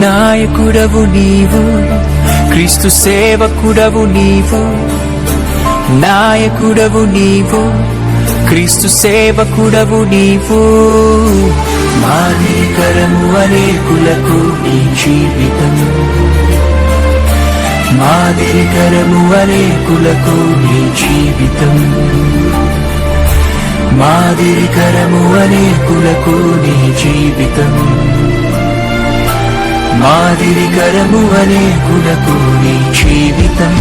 నాయకుడవు నీవు, క్రీస్తు సేవకుడవు నీవు. నాయకుడవు నీవు, క్రీస్తు సేవకుడవు నీవు. మాదిరికరము అనేకులకు నీ జీవితం, మాదిరికరము అనేకులకు నీ జీవితం. మాదిరికరము అనేకులకు నీ జీవితం, మాదిరికరము అనేకులకు నీ జీవితం.